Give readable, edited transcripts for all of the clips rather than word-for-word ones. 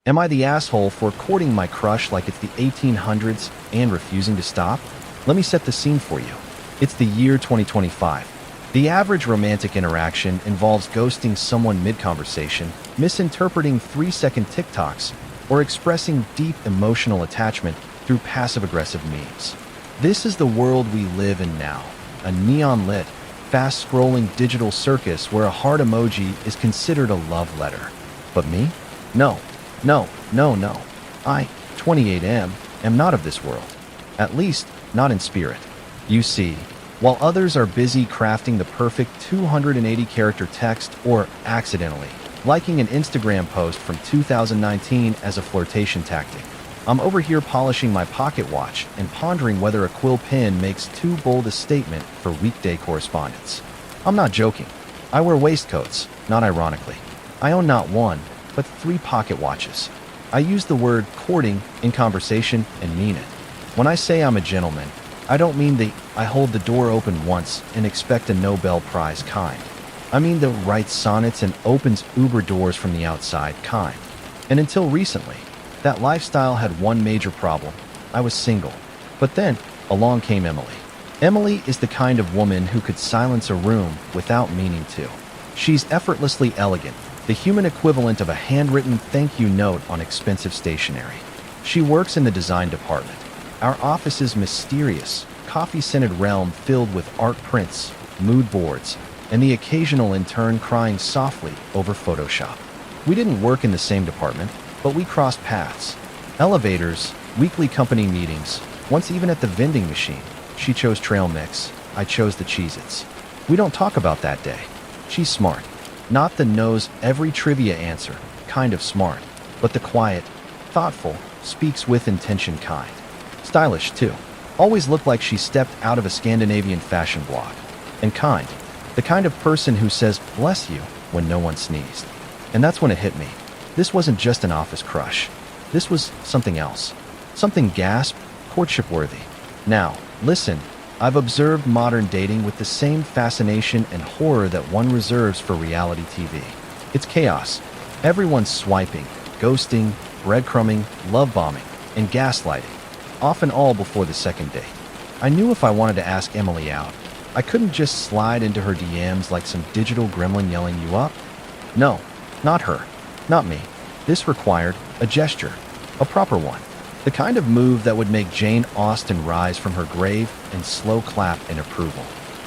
Am I the asshole for courting my crush like it's the 1800s and refusing to stop? Let me set the scene for you. It's the year 2025. The average romantic interaction involves ghosting someone mid-conversation, misinterpreting 3-second TikToks, or expressing deep emotional attachment through passive-aggressive memes. This is the world we live in now, a neon-lit, fast-scrolling digital circus where a heart emoji is considered a love letter. But me? No. I, 28M, am not of this world. At least, not in spirit. You see, while others are busy crafting the perfect 280-character text or accidentally liking an Instagram post from 2019 as a flirtation tactic, I'm over here polishing my pocket watch and pondering whether a quill pen makes too bold a statement for weekday correspondence. I'm not joking. I wear waistcoats, not ironically. I own not one, but 3 pocket watches. I use the word courting in conversation and mean it. When I say I'm a gentleman, I don't mean the I hold the door open once and expect a Nobel Prize kind. I mean the writes sonnets and opens Uber doors from the outside kind. And until recently, that lifestyle had one major problem. I was single. But then, along came Emily. Emily is the kind of woman who could silence a room without meaning to. She's effortlessly elegant, the human equivalent of a handwritten thank you note on expensive stationery. She works in the design department. Our office's mysterious, coffee-scented realm filled with art prints, mood boards, and the occasional intern crying softly over Photoshop. We didn't work in the same department, but we crossed paths. Elevators, weekly company meetings, once even at the vending machine. She chose trail mix, I chose the Cheez-Its. We don't talk about that day. She's smart. Not the knows every trivia answer, kind of smart, but the quiet, thoughtful, speaks with intention kind. Stylish, too. Always looked like she stepped out of a Scandinavian fashion blog. And kind. The kind of person who says, bless you, when no one sneezed. And that's when it hit me. This wasn't just an office crush. This was something else. Something gasp, courtship-worthy. Now, listen, I've observed modern dating with the same fascination and horror that one reserves for reality TV. It's chaos. Everyone's swiping, ghosting, breadcrumbing, love-bombing, and gaslighting. Often all before the second date. I knew if I wanted to ask Emily out, I couldn't just slide into her DMs like some digital gremlin yelling you up. No, not her. Not me. This required a gesture. A proper one. The kind of move that would make Jane Austen rise from her grave and slow clap in approval.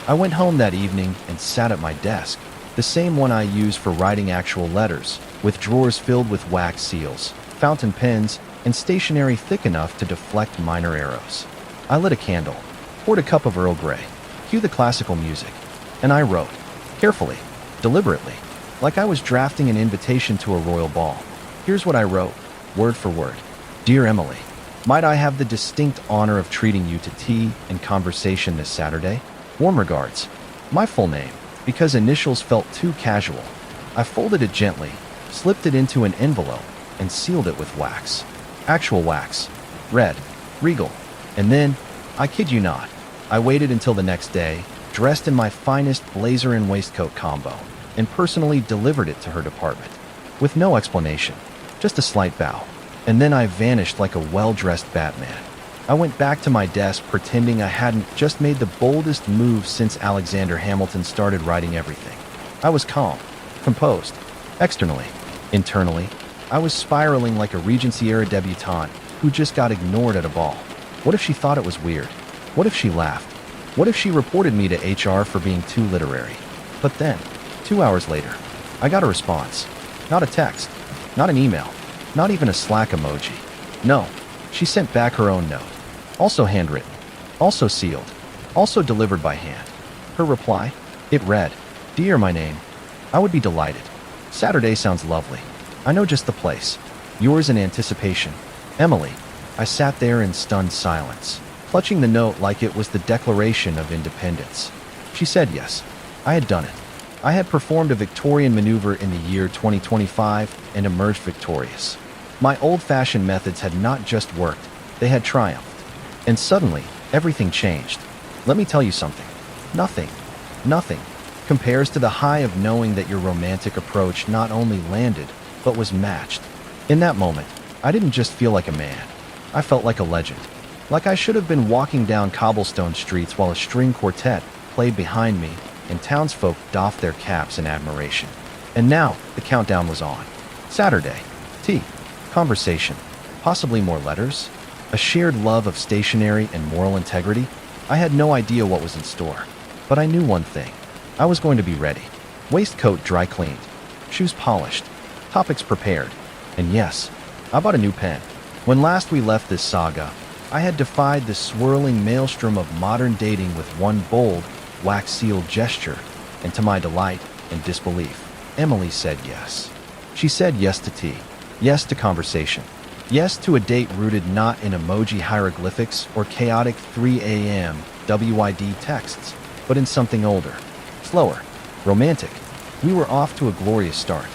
I went home that evening and sat at my desk, the same one I use for writing actual letters, with drawers filled with wax seals, fountain pens, and stationery thick enough to deflect minor arrows. I lit a candle, poured a cup of Earl Grey, cue the classical music, and I wrote, carefully, deliberately, like I was drafting an invitation to a royal ball. Here's what I wrote, word for word. Dear Emily, might I have the distinct honor of treating you to tea and conversation this Saturday? Warm regards. My full name, because initials felt too casual. I folded it gently, slipped it into an envelope, and sealed it with wax. Actual wax. Red. Regal. And then, I kid you not, I waited until the next day, dressed in my finest blazer and waistcoat combo, and personally delivered it to her department. With no explanation, just a slight bow. And then I vanished like a well-dressed Batman. I went back to my desk pretending I hadn't just made the boldest move since Alexander Hamilton started writing everything. I was calm, composed. Externally, internally, I was spiraling like a Regency-era debutante who just got ignored at a ball. What if she thought it was weird? What if she laughed? What if she reported me to HR for being too literary? But then, 2 hours later, I got a response. Not a text, not an email, not even a Slack emoji. No, she sent back her own note. Also handwritten, also sealed, also delivered by hand. Her reply? It read, Dear my name, I would be delighted. Saturday sounds lovely. I know just the place. Yours in anticipation. Emily. I sat there in stunned silence, clutching the note like it was the Declaration of Independence. She said yes. I had done it. I had performed a Victorian maneuver in the year 2025 and emerged victorious. My old-fashioned methods had not just worked, they had triumphed. And suddenly, everything changed. Let me tell you something. Nothing compares to the high of knowing that your romantic approach not only landed, but was matched. In that moment, I didn't just feel like a man. I felt like a legend. Like I should have been walking down cobblestone streets while a string quartet played behind me and townsfolk doffed their caps in admiration. And now, the countdown was on. Saturday. Tea. Conversation. Possibly more letters? A shared love of stationery and moral integrity? I had no idea what was in store. But I knew one thing. I was going to be ready. Waistcoat dry cleaned. Shoes polished. Topics prepared. And yes, I bought a new pen. When last we left this saga, I had defied the swirling maelstrom of modern dating with one bold, wax-sealed gesture, and to my delight and disbelief, Emily said yes. She said yes to tea, yes to conversation, yes to a date rooted not in emoji hieroglyphics or chaotic 3 a.m. WID texts, but in something older, slower, romantic. We were off to a glorious start.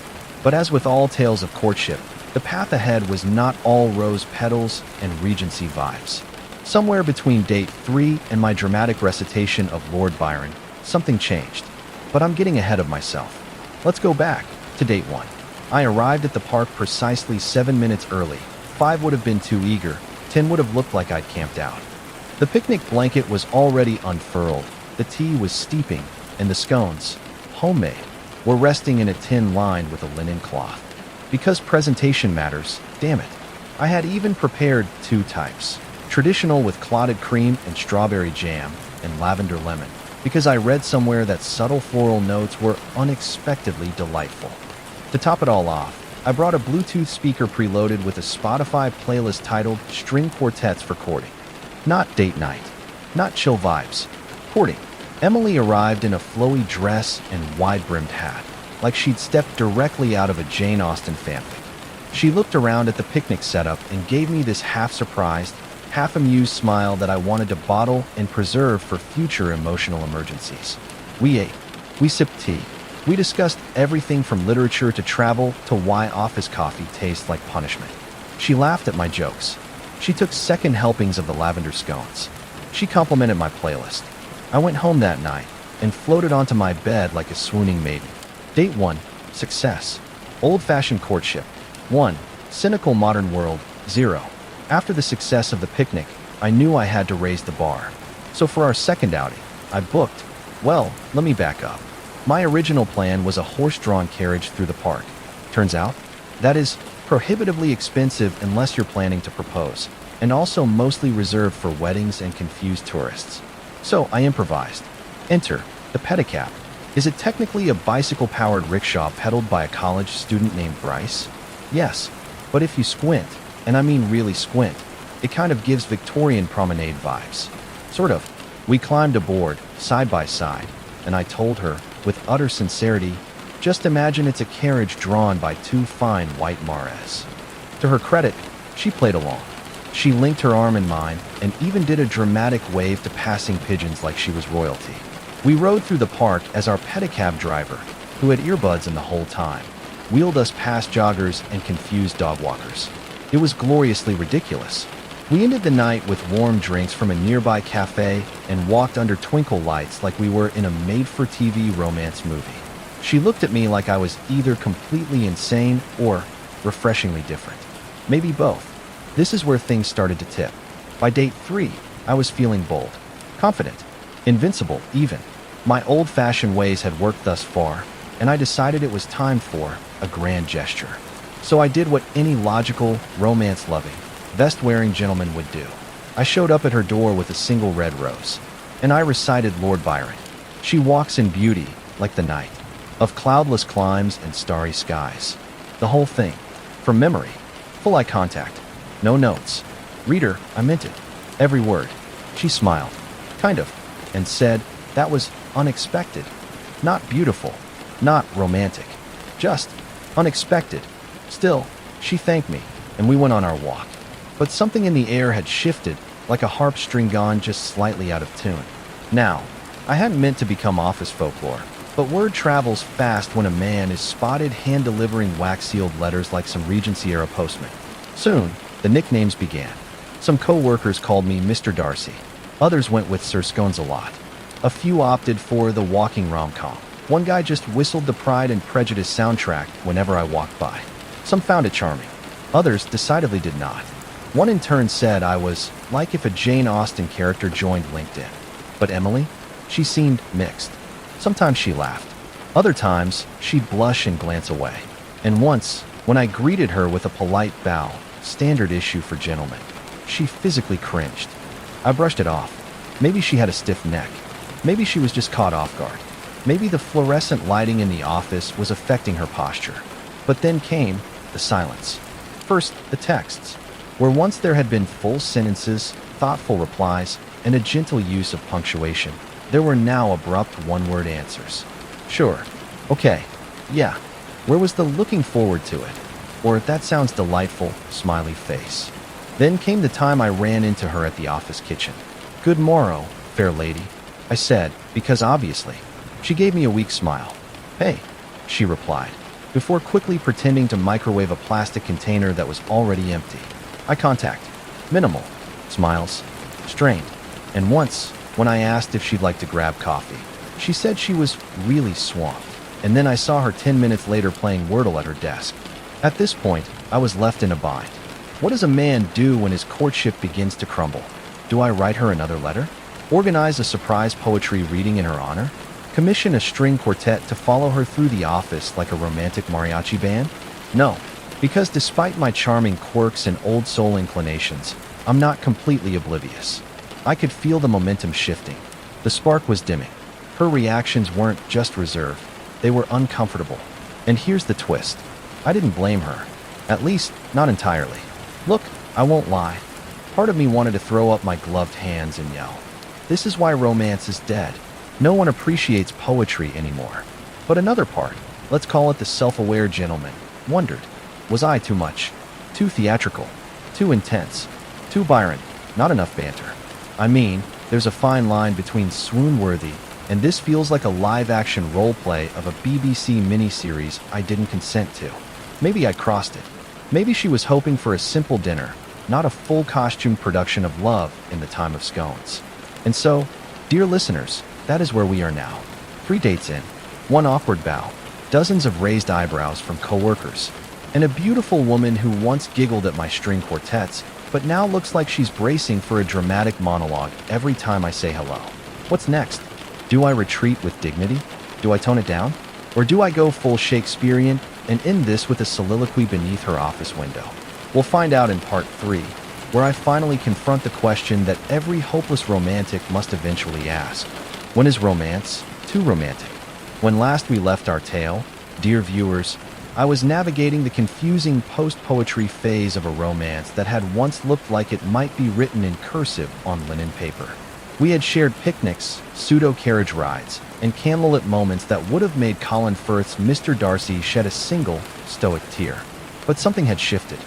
But as with all tales of courtship, the path ahead was not all rose petals and Regency vibes. Somewhere between date 3 and my dramatic recitation of Lord Byron, something changed. But I'm getting ahead of myself. Let's go back to date 1. I arrived at the park precisely 7 minutes early. 5 would have been too eager. 10 would have looked like I'd camped out. The picnic blanket was already unfurled. The tea was steeping, and the scones, homemade, were resting in a tin lined with a linen cloth. Because presentation matters, damn it. I had even prepared 2 types. Traditional with clotted cream and strawberry jam, and lavender lemon, because I read somewhere that subtle floral notes were unexpectedly delightful. To top it all off, I brought a Bluetooth speaker preloaded with a Spotify playlist titled String Quartets for Courting. Not date night. Not chill vibes. Courting. Emily arrived in a flowy dress and wide-brimmed hat, like she'd stepped directly out of a Jane Austen fanfic. She looked around at the picnic setup and gave me this half-surprised, half-amused smile that I wanted to bottle and preserve for future emotional emergencies. We ate. We sipped tea. We discussed everything from literature to travel to why office coffee tastes like punishment. She laughed at my jokes. She took second helpings of the lavender scones. She complimented my playlist. I went home that night and floated onto my bed like a swooning maiden. Date 1. Success. Old-fashioned courtship. 1. Cynical modern world. 0. After the success of the picnic, I knew I had to raise the bar. So for our second outing, I booked. Well, let me back up. My original plan was a horse-drawn carriage through the park. Turns out, that is prohibitively expensive unless you're planning to propose, and also mostly reserved for weddings and confused tourists. So I improvised. Enter the pedicab. Is it technically a bicycle-powered rickshaw pedaled by a college student named Bryce? Yes, but if you squint, and I mean really squint, it kind of gives Victorian promenade vibes. Sort of. We climbed aboard, side by side, and I told her, with utter sincerity, just imagine it's a carriage drawn by 2 fine white Mares. To her credit, she played along. She linked her arm in mine and even did a dramatic wave to passing pigeons like she was royalty. We rode through the park as our pedicab driver, who had earbuds in the whole time, wheeled us past joggers and confused dog walkers. It was gloriously ridiculous. We ended the night with warm drinks from a nearby cafe and walked under twinkle lights like we were in a made-for-TV romance movie. She looked at me like I was either completely insane or refreshingly different. Maybe both. This is where things started to tip. By date 3, I was feeling bold, confident, invincible even. My old-fashioned ways had worked thus far, and I decided it was time for a grand gesture. So I did what any logical, romance-loving, vest-wearing gentleman would do. I showed up at her door with a single red rose, and I recited Lord Byron. She walks in beauty, like the night, of cloudless climes and starry skies. The whole thing, from memory, full eye contact, no notes. Reader, I meant it. Every word. She smiled, kind of, and said, that was unexpected. Not beautiful, not romantic, just unexpected. Still, she thanked me, and we went on our walk. But something in the air had shifted, like a harp string gone just slightly out of tune. Now, I hadn't meant to become office folklore, but word travels fast when a man is spotted hand-delivering wax-sealed letters like some Regency-era postman. Soon, the nicknames began. Some co-workers called me Mr. Darcy. Others went with Sir Scones-a-lot. A few opted for the walking rom-com. One guy just whistled the Pride and Prejudice soundtrack whenever I walked by. Some found it charming. Others decidedly did not. One in turn said I was like if a Jane Austen character joined LinkedIn. But Emily? She seemed mixed. Sometimes she laughed. Other times, she'd blush and glance away. And once, when I greeted her with a polite bow, standard issue for gentlemen, she physically cringed. I brushed it off. Maybe she had a stiff neck. Maybe she was just caught off guard. Maybe the fluorescent lighting in the office was affecting her posture. But then came the silence. First, the texts. Where once there had been full sentences, thoughtful replies, and a gentle use of punctuation, there were now abrupt one-word answers. Sure. Okay. Yeah. Where was the looking forward to it? Or that sounds delightful, smiley face. Then came the time I ran into her at the office kitchen. Good morrow, fair lady, I said, because obviously. She gave me a weak smile. Hey, she replied, before quickly pretending to microwave a plastic container that was already empty. Eye contact. Minimal. Smiles. Strained. And once, when I asked if she'd like to grab coffee, she said she was really swamped. And then I saw her 10 minutes later playing Wordle at her desk. At this point, I was left in a bind. What does a man do when his courtship begins to crumble? Do I write her another letter? Organize a surprise poetry reading in her honor? Commission a string quartet to follow her through the office like a romantic mariachi band? No, because despite my charming quirks and old soul inclinations, I'm not completely oblivious. I could feel the momentum shifting. The spark was dimming. Her reactions weren't just reserved. They were uncomfortable. And here's the twist. I didn't blame her. At least, not entirely. Look, I won't lie. Part of me wanted to throw up my gloved hands and yell. This is why romance is dead. No one appreciates poetry anymore. But another part, let's call it the self-aware gentleman, wondered, was I too much? Too theatrical? Too intense? Too Byron? Not enough banter? I mean, there's a fine line between swoon-worthy and this feels like a live-action role-play of a BBC miniseries I didn't consent to. Maybe I crossed it. Maybe she was hoping for a simple dinner, not a full costume production of love in the time of scones. And so, dear listeners, that is where we are now. 3 dates in, 1 awkward bow, dozens of raised eyebrows from coworkers, and a beautiful woman who once giggled at my string quartets, but now looks like she's bracing for a dramatic monologue every time I say hello. What's next? Do I retreat with dignity? Do I tone it down? Or do I go full Shakespearean and end this with a soliloquy beneath her office window? We'll find out in part 3, where I finally confront the question that every hopeless romantic must eventually ask. When is romance too romantic? When last we left our tale, dear viewers, I was navigating the confusing post-poetry phase of a romance that had once looked like it might be written in cursive on linen paper. We had shared picnics, pseudo-carriage rides, and candlelit moments that would have made Colin Firth's Mr. Darcy shed a single, stoic tear. But something had shifted.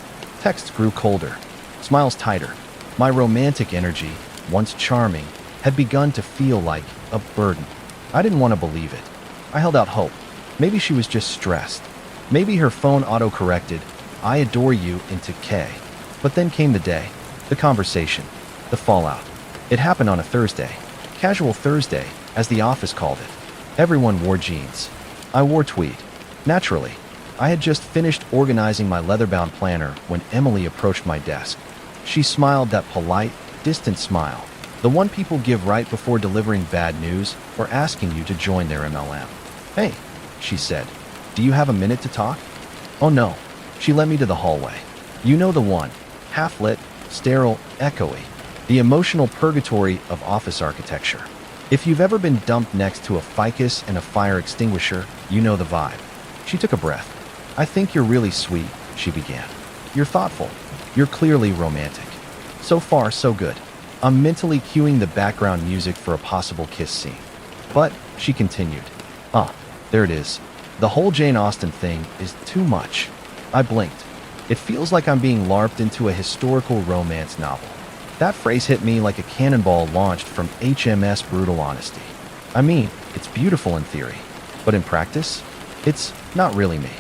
Texts grew colder, smiles tighter. My romantic energy, once charming, had begun to feel like a burden. I didn't want to believe it. I held out hope. Maybe she was just stressed. Maybe her phone auto-corrected, "I adore you" into K. But then came the day, the conversation, the fallout. It happened on a Thursday. Casual Thursday, as the office called it. Everyone wore jeans. I wore tweed. Naturally, I had just finished organizing my leather-bound planner when Emily approached my desk. She smiled that polite, distant smile, the one people give right before delivering bad news or asking you to join their MLM. "Hey," she said, "do you have a minute to talk?" Oh no. She led me to the hallway. You know the one. Half-lit, sterile, echoey. The emotional purgatory of office architecture. If you've ever been dumped next to a ficus and a fire extinguisher, you know the vibe. She took a breath. "I think you're really sweet," she began. "You're thoughtful. You're clearly romantic. So far, so good." I'm mentally cueing the background music for a possible kiss scene. "But," she continued, there it is. The whole Jane Austen thing is too much." I blinked. It feels like I'm being LARPed into a historical romance novel. That phrase hit me like a cannonball launched from HMS Brutal Honesty. I mean, it's beautiful in theory, but in practice, it's not really me.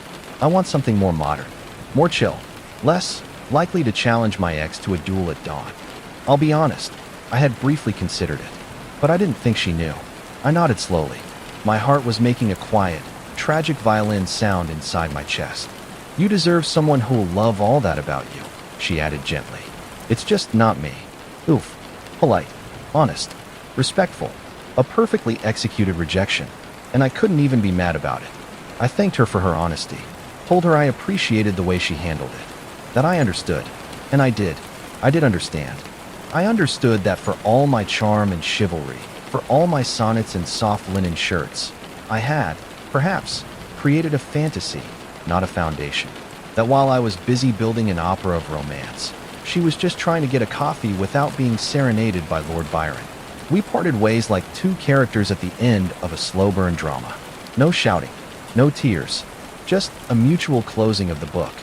I want something more modern, more chill, less likely to challenge my ex to a duel at dawn. I'll be honest, I had briefly considered it, but I didn't think she knew. I nodded slowly. My heart was making a quiet, tragic violin sound inside my chest. You deserve someone who'll love all that about you, she added gently. It's just not me. Oof. Polite, honest, respectful, a perfectly executed rejection, and I couldn't even be mad about it. I thanked her for her honesty, told her I appreciated the way she handled it, that I understood, and I did. I did understand. I understood that for all my charm and chivalry, for all my sonnets and soft linen shirts, I had, perhaps, created a fantasy, not a foundation. That while I was busy building an opera of romance, she was just trying to get a coffee without being serenaded by Lord Byron. We parted ways like two characters at the end of a slow burn drama. No shouting, no tears, just a mutual closing of the book.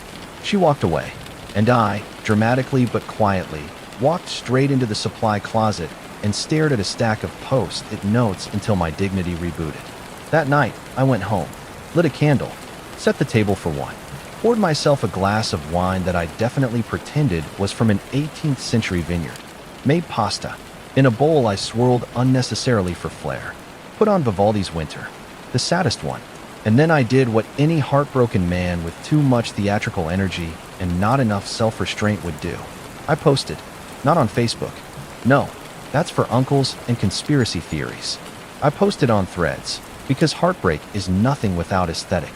She walked away, and I, dramatically but quietly, walked straight into the supply closet and stared at a stack of post-it notes until my dignity rebooted. That night, I went home, lit a candle, set the table for one, poured myself a glass of wine that I definitely pretended was from an 18th century vineyard, made pasta. In a bowl I swirled unnecessarily for flair, put on Vivaldi's Winter, the saddest one, and then I did what any heartbroken man with too much theatrical energy and not enough self-restraint would do. I posted, not on Facebook. No, that's for uncles and conspiracy theories. I posted on Threads, because heartbreak is nothing without aesthetic.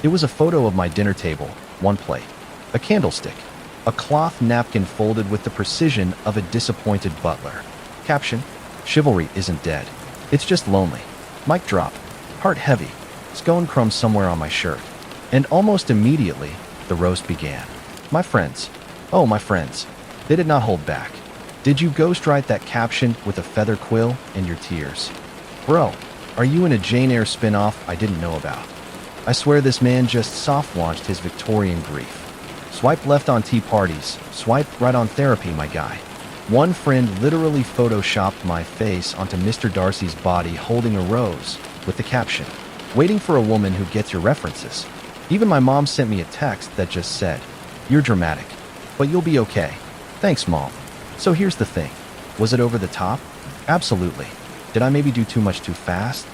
It was a photo of my dinner table, one plate, a candlestick, a cloth napkin folded with the precision of a disappointed butler. Caption, chivalry isn't dead. It's just lonely. Mic drop, heart heavy, scone crumbs somewhere on my shirt. And almost immediately, the roast began. My friends, oh my friends, they did not hold back. Did you ghostwrite that caption with a feather quill and your tears? Bro, are you in a Jane Eyre spin-off I didn't know about? I swear this man just soft-launched his Victorian grief. Swipe left on tea parties, swipe right on therapy, my guy. One friend literally photoshopped my face onto Mr. Darcy's body holding a rose with the caption, waiting for a woman who gets your references. Even my mom sent me a text that just said, you're dramatic, but you'll be okay. Thanks, Mom. So here's the thing. Was it over the top? Absolutely. Did I maybe do too much too fast?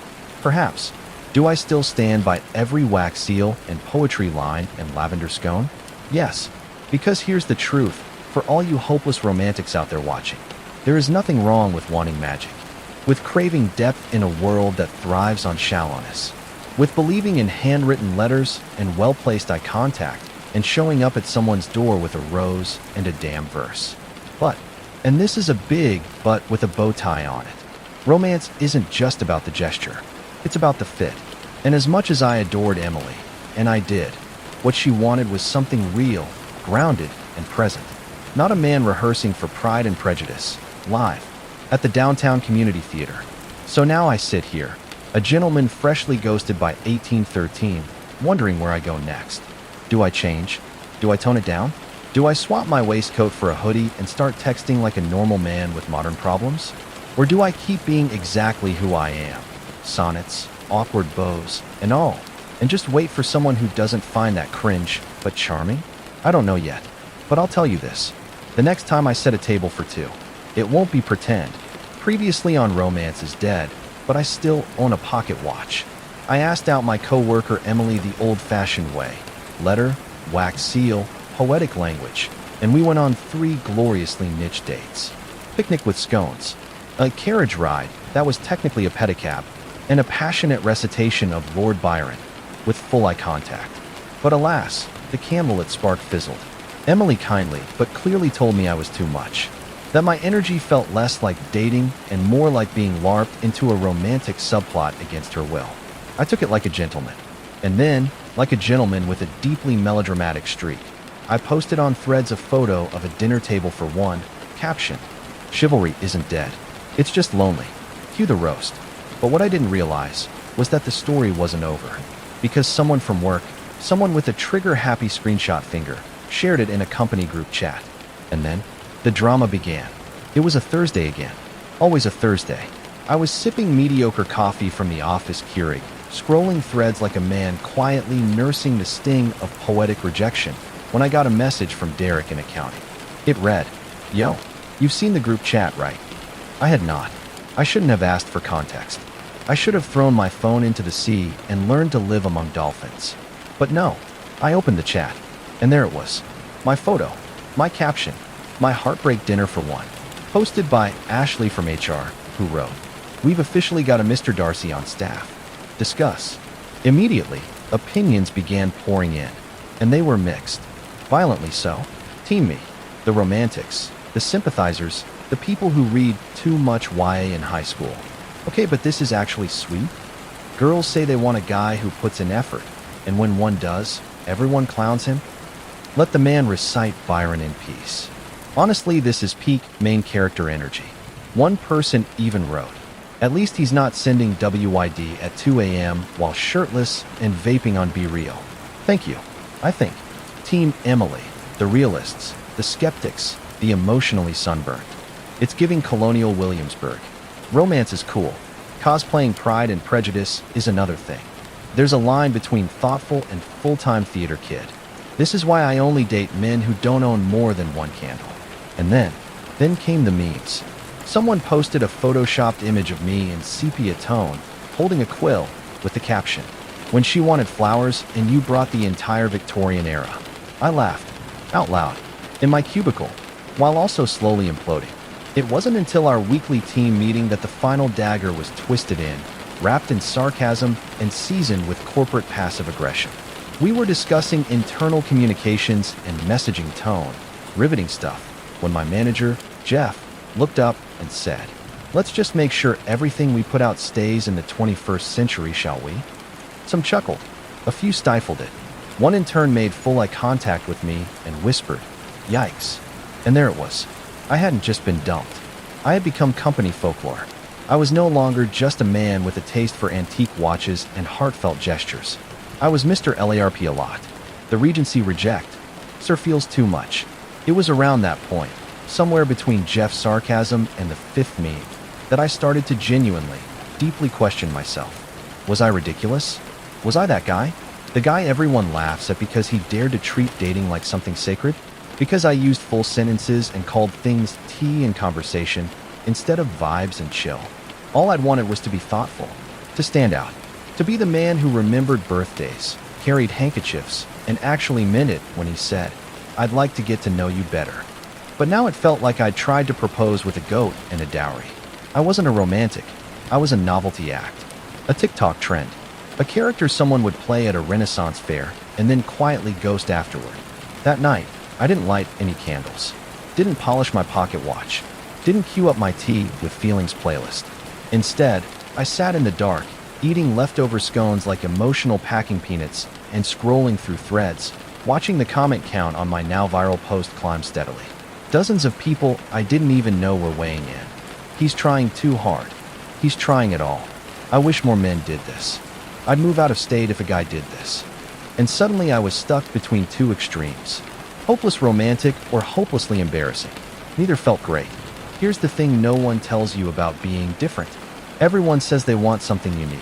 Perhaps. Do I still stand by every wax seal and poetry line and lavender scone? Yes. Because here's the truth. For all you hopeless romantics out there watching, there is nothing wrong with wanting magic, with craving depth in a world that thrives on shallowness, with believing in handwritten letters and well-placed eye contact, and showing up at someone's door with a rose and a damn verse. But, and this is a big but with a bow tie on it, romance isn't just about the gesture, it's about the fit. And as much as I adored Emily, and I did, what she wanted was something real, grounded, and present. Not a man rehearsing for Pride and Prejudice, live, at the downtown community theater. So now I sit here, a gentleman freshly ghosted by 1813, wondering where I go next. Do I change? Do I tone it down? Do I swap my waistcoat for a hoodie and start texting like a normal man with modern problems? Or do I keep being exactly who I am? Sonnets, awkward bows, and all, and just wait for someone who doesn't find that cringe, but charming? I don't know yet, but I'll tell you this. The next time I set a table for two, it won't be pretend. Previously on Romance is Dead, but I still own a pocket watch. I asked out my co-worker Emily the old-fashioned way. Letter, wax seal, poetic language, and we went on 3 gloriously niche dates. Picnic with scones, a carriage ride that was technically a pedicab, and a passionate recitation of Lord Byron, with full eye contact. But alas, the candle it sparked fizzled. Emily kindly but clearly told me I was too much, that my energy felt less like dating and more like being LARPed into a romantic subplot against her will. I took it like a gentleman, and then, like a gentleman with a deeply melodramatic streak, I posted on Threads a photo of a dinner table for one, caption, chivalry isn't dead, it's just lonely. Cue the roast. But what I didn't realize was that the story wasn't over, because someone from work, someone with a trigger-happy screenshot finger, shared it in a company group chat. And then, the drama began. It was a Thursday again. Always a Thursday. I was sipping mediocre coffee from the office Keurig, scrolling threads like a man quietly nursing the sting of poetic rejection, when I got a message from Derek in accounting. It read, "Yo, you've seen the group chat, right?" I had not. I shouldn't have asked for context. I should have thrown my phone into the sea and learned to live among dolphins. But no, I opened the chat. And there it was. My photo, my caption, my heartbreak dinner for one. Posted by Ashley from HR, who wrote, "We've officially got a Mr. Darcy on staff. Discuss." Immediately, opinions began pouring in, and they were mixed. Violently so. Team me, the romantics, the sympathizers, the people who read too much YA in high school. Okay, but this is actually sweet. Girls say they want a guy who puts in effort, and when one does, everyone clowns him. Let the man recite Byron in peace. Honestly, this is peak main character energy. One person even wrote, "At least he's not sending WYD at 2 a.m. while shirtless and vaping on Be Real." Thank you. I think. Team Emily, the realists, the skeptics, the emotionally sunburned. It's giving Colonial Williamsburg. Romance is cool. Cosplaying Pride and Prejudice is another thing. There's a line between thoughtful and full-time theater kid. This is why I only date men who don't own more than one candle. And then came the memes. Someone posted a photoshopped image of me in sepia tone, holding a quill, with the caption, "When she wanted flowers and you brought the entire Victorian era." I laughed, out loud, in my cubicle, while also slowly imploding. It wasn't until our weekly team meeting that the final dagger was twisted in, wrapped in sarcasm and seasoned with corporate passive aggression. We were discussing internal communications and messaging tone, riveting stuff, when my manager, Jeff, looked up and said, "Let's just make sure everything we put out stays in the 21st century, shall we?" Some chuckled. A few stifled it. One in turn made full eye contact with me and whispered, "Yikes." And there it was. I hadn't just been dumped. I had become company folklore. I was no longer just a man with a taste for antique watches and heartfelt gestures. I was Mr. LARP a lot. The Regency reject. Sir feels too much. It was around that point, somewhere between Jeff's sarcasm and the fifth meme, that I started to genuinely, deeply question myself. Was I ridiculous? Was I that guy? The guy everyone laughs at because he dared to treat dating like something sacred? Because I used full sentences and called things tea and conversation instead of vibes and chill. All I'd wanted was to be thoughtful, to stand out, to be the man who remembered birthdays, carried handkerchiefs, and actually meant it when he said, "I'd like to get to know you better." But now it felt like I'd tried to propose with a goat and a dowry. I wasn't a romantic. I was a novelty act. A TikTok trend. A character someone would play at a Renaissance fair and then quietly ghost afterward. That night, I didn't light any candles. Didn't polish my pocket watch. Didn't queue up my tea with Feelings playlist. Instead, I sat in the dark, eating leftover scones like emotional packing peanuts and scrolling through threads, watching the comment count on my now viral post climb steadily. Dozens of people I didn't even know were weighing in. He's trying too hard. He's trying it all. I wish more men did this. I'd move out of state if a guy did this. And suddenly I was stuck between two extremes. Hopeless romantic or hopelessly embarrassing. Neither felt great. Here's the thing no one tells you about being different. Everyone says they want something unique.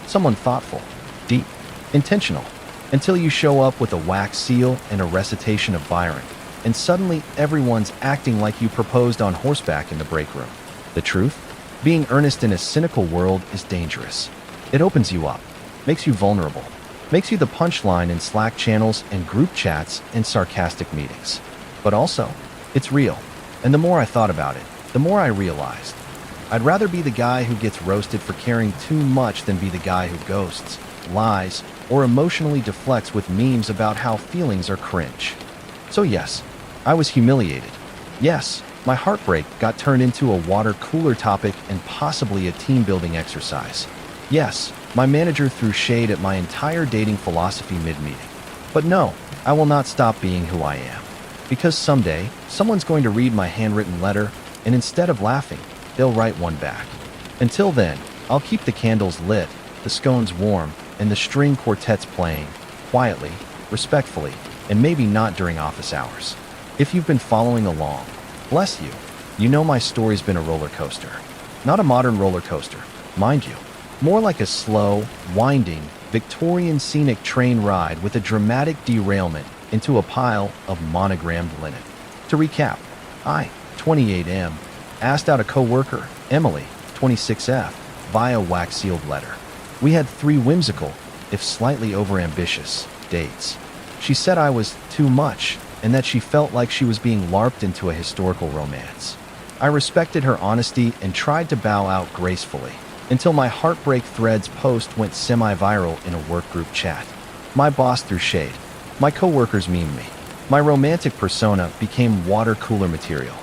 Someone thoughtful, deep, intentional. Until you show up with a wax seal and a recitation of Byron. And suddenly everyone's acting like you proposed on horseback in the break room. The truth? Being earnest in a cynical world is dangerous. It opens you up, makes you vulnerable, makes you the punchline in Slack channels and group chats and sarcastic meetings. But also, it's real. And the more I thought about it, the more I realized. I'd rather be the guy who gets roasted for caring too much than be the guy who ghosts, lies, or emotionally deflects with memes about how feelings are cringe. So yes, I was humiliated. Yes, my heartbreak got turned into a water cooler topic and possibly a team-building exercise. Yes, my manager threw shade at my entire dating philosophy mid-meeting. But no, I will not stop being who I am. Because someday, someone's going to read my handwritten letter, and instead of laughing, they'll write one back. Until then, I'll keep the candles lit, the scones warm, and the string quartets playing, quietly, respectfully, and maybe not during office hours. If you've been following along, bless you, you know my story's been a roller coaster. Not a modern roller coaster, mind you. More like a slow, winding, Victorian scenic train ride with a dramatic derailment into a pile of monogrammed linen. To recap, I, 28M, asked out a coworker, Emily, 26F, via wax-sealed letter. We had 3 whimsical, if slightly overambitious, dates. She said I was too much and that she felt like she was being LARPed into a historical romance. I respected her honesty and tried to bow out gracefully until my Heartbreak Threads post went semi-viral in a workgroup chat. My boss threw shade. My coworkers memed me. My romantic persona became water cooler material.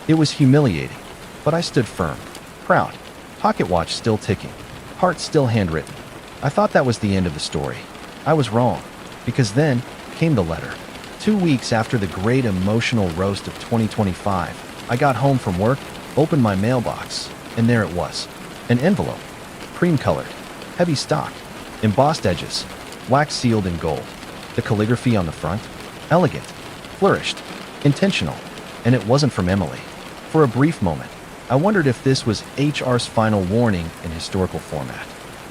It was humiliating, but I stood firm, proud, pocket watch still ticking, heart still handwritten. I thought that was the end of the story. I was wrong, because then came the letter. 2 weeks after the great emotional roast of 2025, I got home from work, opened my mailbox, and there it was. An envelope, cream-colored, heavy stock, embossed edges, wax-sealed in gold. The calligraphy on the front, elegant, flourished, intentional, and it wasn't from Emily. For a brief moment, I wondered if this was HR's final warning in historical format.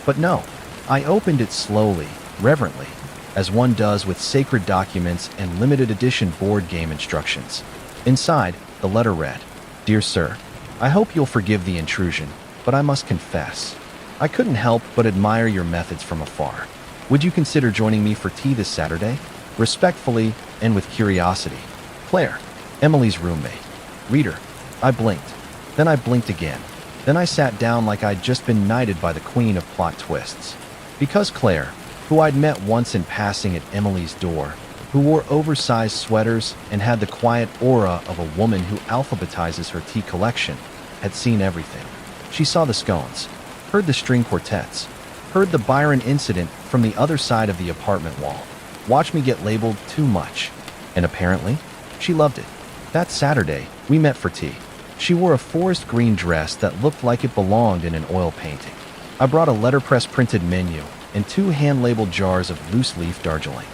But no, I opened it slowly, reverently, as one does with sacred documents and limited edition board game instructions. Inside, the letter read, "Dear Sir, I hope you'll forgive the intrusion, but I must confess, I couldn't help but admire your methods from afar. Would you consider joining me for tea this Saturday? Respectfully and with curiosity, Claire, Emily's roommate." Reader, I blinked. Then I blinked again. Then I sat down like I'd just been knighted by the queen of plot twists. Because Claire, who I'd met once in passing at Emily's door, who wore oversized sweaters and had the quiet aura of a woman who alphabetizes her tea collection, had seen everything. She saw the scones, heard the string quartets, heard the Byron incident from the other side of the apartment wall, watched me get labeled too much, and apparently, she loved it. That Saturday, we met for tea. She wore a forest green dress that looked like it belonged in an oil painting. I brought a letterpress printed menu and 2 hand-labeled jars of loose-leaf Darjeeling.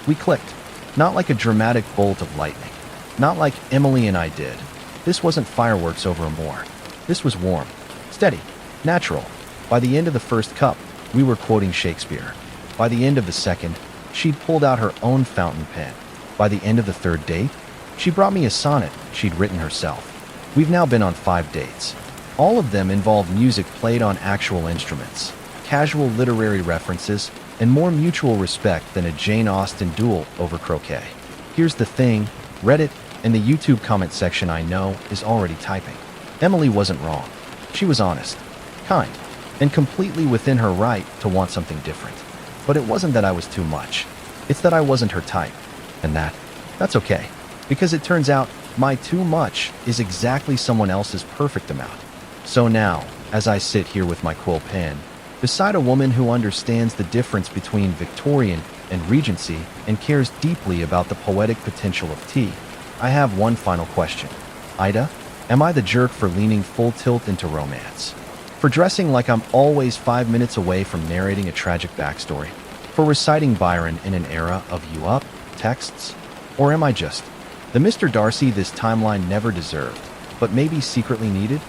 We clicked, not like a dramatic bolt of lightning, not like Emily and I did. This wasn't fireworks over a moor. This was warm, steady, natural. By the end of the first cup, we were quoting Shakespeare. By the end of the second, she'd pulled out her own fountain pen. By the end of the third date, she brought me a sonnet she'd written herself. We've now been on 5 dates. All of them involve music played on actual instruments, casual literary references, and more mutual respect than a Jane Austen duel over croquet. Here's the thing, Reddit and the YouTube comment section I know is already typing. Emily wasn't wrong. She was honest, kind, and completely within her right to want something different. But it wasn't that I was too much. It's that I wasn't her type. And that's okay. Because it turns out my too much is exactly someone else's perfect amount. So now, as I sit here with my quill pen, beside a woman who understands the difference between Victorian and Regency and cares deeply about the poetic potential of tea, I have one final question. AITA, am I the jerk for leaning full tilt into romance? For dressing like I'm always 5 minutes away from narrating a tragic backstory? For reciting Byron in an era of you up texts? Or am I just the Mr. Darcy this timeline never deserved, but maybe secretly needed?